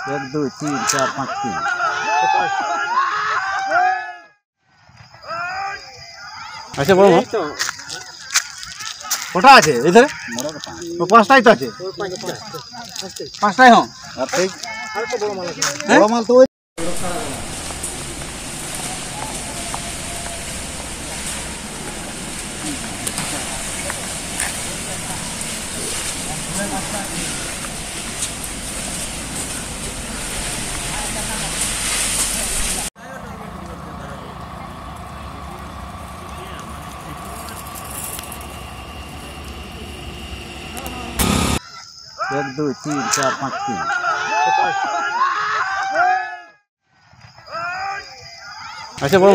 1 2 3 4 5 3 আচ্ছা বলো কটা আছে এধারে? ও পাঁচটাই তো আছে। পাঁচটাই হ্যাঁ বড় মাল তো एक दो तीन चार पाँच तीन আচ্ছা বলো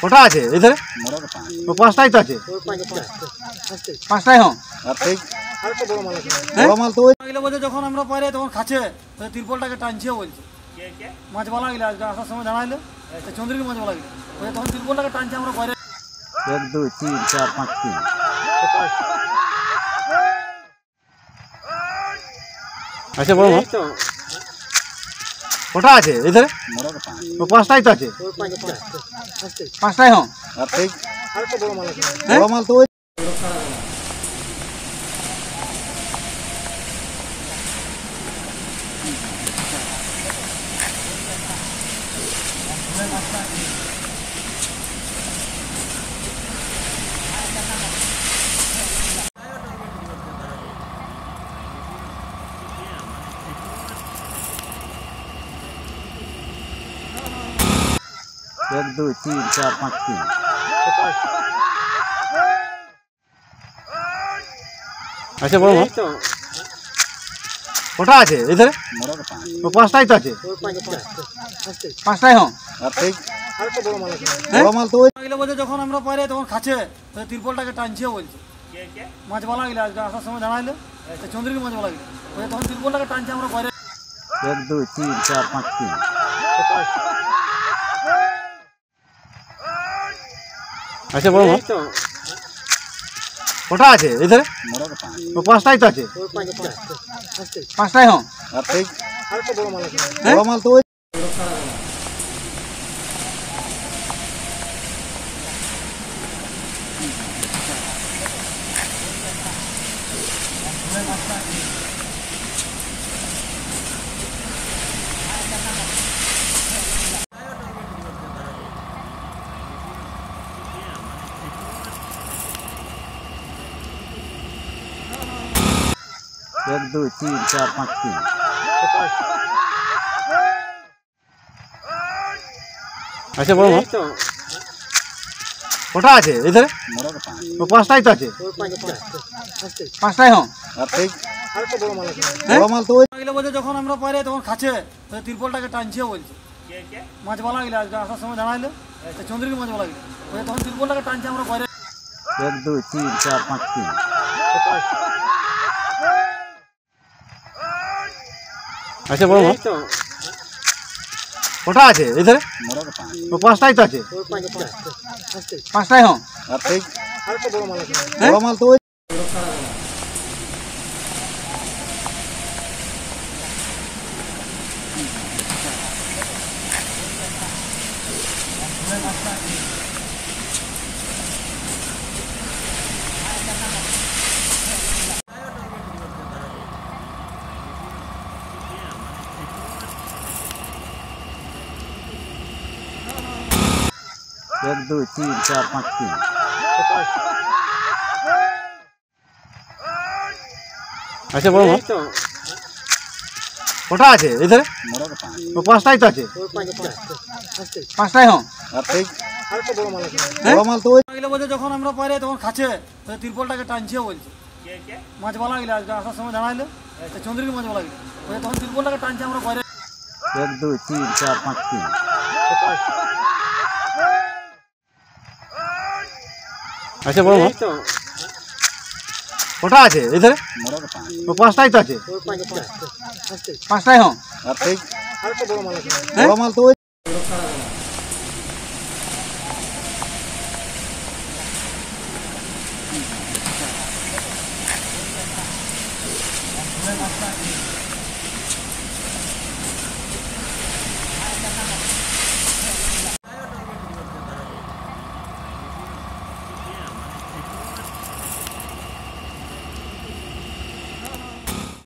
কটা আছে এধারে? ও পাঁচটাই তো আছে। পাঁচটাই হ্যাঁ বড় মাল তো বলছে যখন আমরা পাইলে তখন খাচ্ছে তিরপলটাকে টানছে বলছে মাছওয়ালা গেলে আজকে আসার সময় জানাইলে চন্দ্রকে মাছওয়ালা গেলে তখন তিরপলটাকে টানছে আমরা পাইলে। 1 2 3 4 5 3 আচ্ছা বলো কটা আছে এধারে? ও পাঁচটাই তো আছে। পাঁচটাই হ্যাঁ বড় মাল তো एक दो तीन चार पाँच तीन আচ্ছা বলো কটা আছে এধারে? ও পাঁচটাই তো আছে। পাঁচটাই হ্যাঁ বড় মাল তো বলছে যখন আমরা পাইলে তখন খাচ্ছে তিরপলটাকে টানছে বলছে মাছওয়ালা গেলে আজকে আসার সময় জানাইলে চন্দ্রকে মাছওয়ালা গেলে তখন তিরপলটাকে টানছে আমরা পাইলে। 1 2 3 4 5 3 আচ্ছা বলো কটা আছে এধারে? ও পাঁচটাই তো আছে। পাঁচটাই হ্যাঁ বড় মাল তো एक दो तीन चार पाँच तीन আচ্ছা বলো কটা আছে এধারে? ও পাঁচটাই তো আছে। পাঁচটাই হ্যাঁ বড় মাল তো বলছে যখন আমরা পাইলে তখন খাচ্ছে তিরপলটাকে টানছে বলছে মাছওয়ালা গেলে আজকে আসার সময় জানাইলে চন্দ্রকে মাছওয়ালা গেলে তখন তিরপলটাকে টানছে আমরা পাইলে। 1 2 3 4 5 3 আচ্ছা বলো কটা আছে এধারে? ও পাঁচটাই তো আছে। পাঁচটাই হ্যাঁ বড় মাল তো एक दो तीन चार पाँच तीन আচ্ছা বলো কটা আছে এধারে? ও পাঁচটাই তো আছে। পাঁচটাই হ্যাঁ বড় মাল তো বলছে যখন আমরা পাইলে তখন খাচ্ছে তিরপলটাকে টানছে বলছে মাছওয়ালা গেলে আজকে আসার সময় জানাইলে চন্দ্রকে মাছওয়ালা গেলে তখন তিরপলটাকে টানছে আমরা পাইলে। 1 2 3 4 5 3 আচ্ছা বলো কটা আছে এধারে? ও পাঁচটাই তো আছে। পাঁচটাই হ্যাঁ বড় মাল তো